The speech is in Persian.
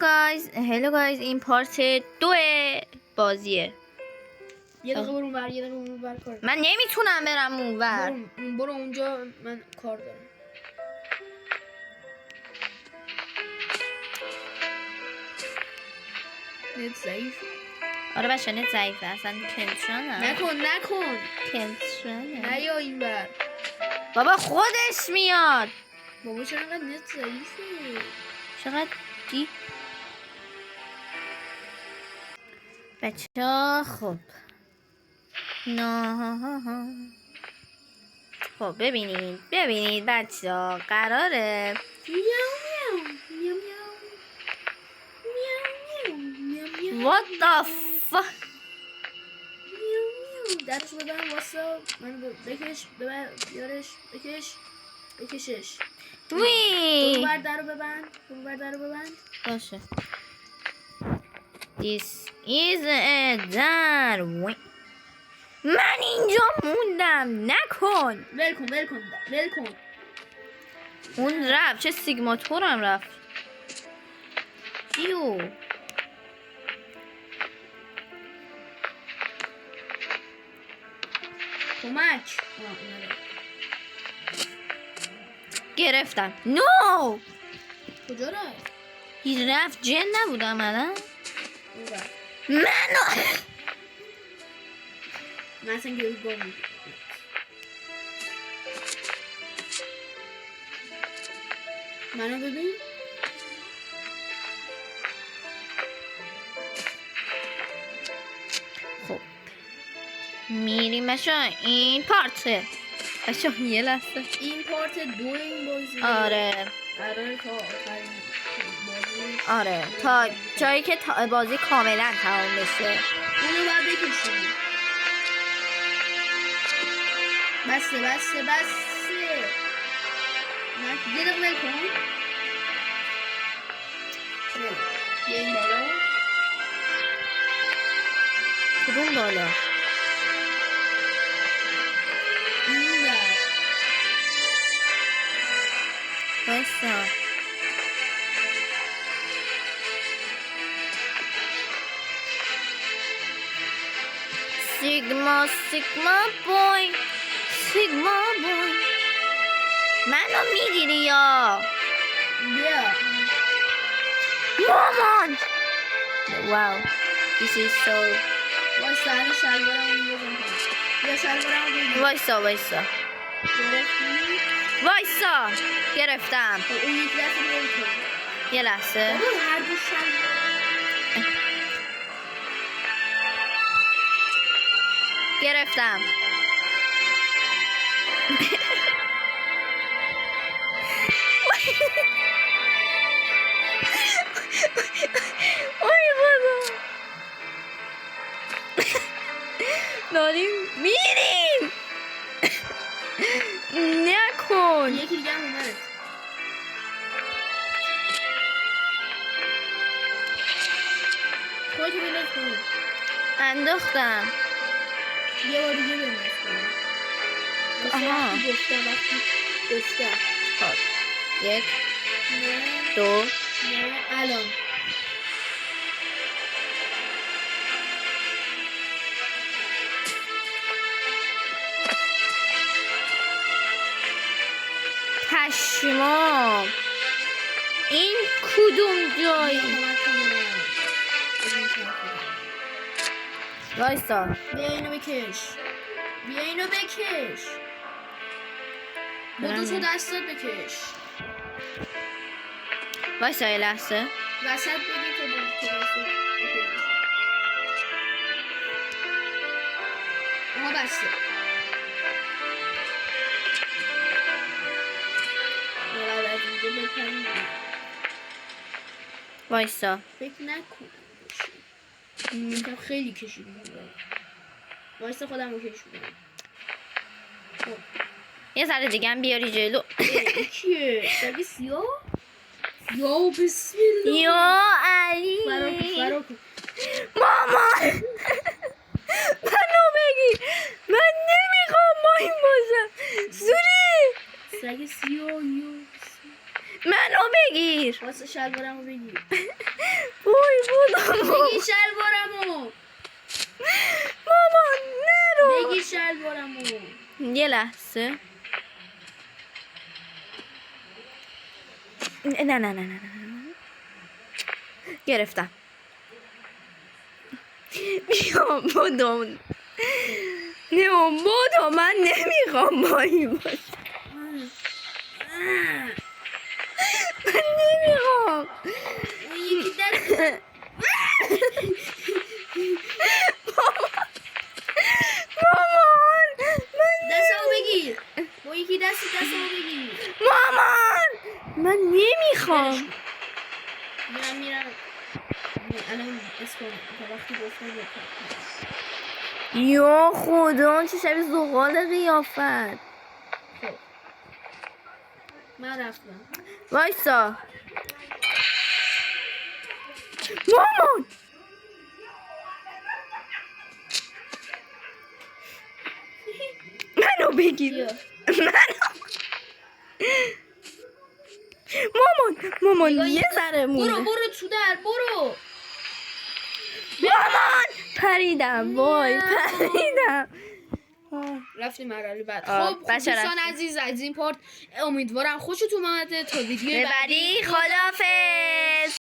هلو گایز این پارت 2 بازیه. یه دقیقه برو اونور، یه دقیقه اونور کار. من نمیتونم برم اونور. برو اونجا، من کار دارم. نت ضعیف. آره بچه نت ضعیفه اصلا. کنترانه نکن کنترانه. نیا اینور. بابا خودش میاد. بابا چرا انقدر نت ضعیفه؟ چقدر دی بچه. خب خب ببینید بچه قراره What the fuck. درش ببن واسه من. بکش ببر بیارش. بکشش. وی اونور درو ببن. باشه. This is a در. من اینجا موندم. نکن. ول کن. اون رفت. چه سیگماتورم رفت. ایو کمک. گرفتم. نو کجا رفت؟ رفت. جن نبودم الان. منو من اصلا گروه گام میگم. منو ببین. خب میریم بچه. این پارته بچه. یه لحظه. این پارت 2 این بازی. آره قرار تا آخرین بازی. آره تا جایی که بازی کاملا تمام بشه. اونو باید بکشیم. بسه نه یه دقیقه کن. بیا این بالا. کدوم بالا؟ این بر بایستا. سیگما بوی. منو میگیری یا بیا. مامان. واو this is so. وایسا هنو شلوارمو بزن. بیا شلوارمو بگیر. وایسا گرفتم. اون یک دفعه نمی‌کنه. یه لحظه. بابا هر دو شلوار. گرفتم. وای بابا. داریم میریم. نکن. یکی دیگه هم اومد. خودتو بنداز کن. انداختم. یه بار دیگه بنداز کن. آها. وقتی گفتم. خب 1 نه 2 نه الان. پشمام. این کدوم جایی؟ وایسا. بیا اینو بکش. با دو تا دستت بکش. وایسا یه لحظه. وسط بگی تا دو تا دستت بکش. آها بسته. از اینجا بکنیم. وایسا. فکر نکنم خیلی کشیدیم. وایسا خودم رو کشیدم. یه ذره دیگه هم بیاری جلو. کیه؟ سگ سیاه؟ یا بسم الله. یا علی. فرار کن. مامان منو بگیر. من نمیخوام با این باشم. سوری سگ سیاه. منو بگیر. واسه شلوارمو بگیر. بگی شلوارمو. مامان نرو. بگی شلوارمو. یه لحظه. نه. گرفتم. بیا بدو. نه بدو، من نمیخوام بایی باشه. من نمیخوام. اون یکی دست مامان من دستمو بگیر. با یکی دستمو بگیر. مامان من نمیخوام. میرم الان اسم تا وقتی گفتم یا خدا چه شبیه زغال قیافت. خب من رفتم. وایسا مامان. منو بگیر. بیا. مامان یه ذره مونده. برو تو در برو. مامان پریدم. وای پریدم. رفتیم مرحله بعد. آه، خب بچه دوستان رفتیم. عزیز از این پارت امیدوارم خوشتون اومده. تا ویدیو بعدی خداحافظ.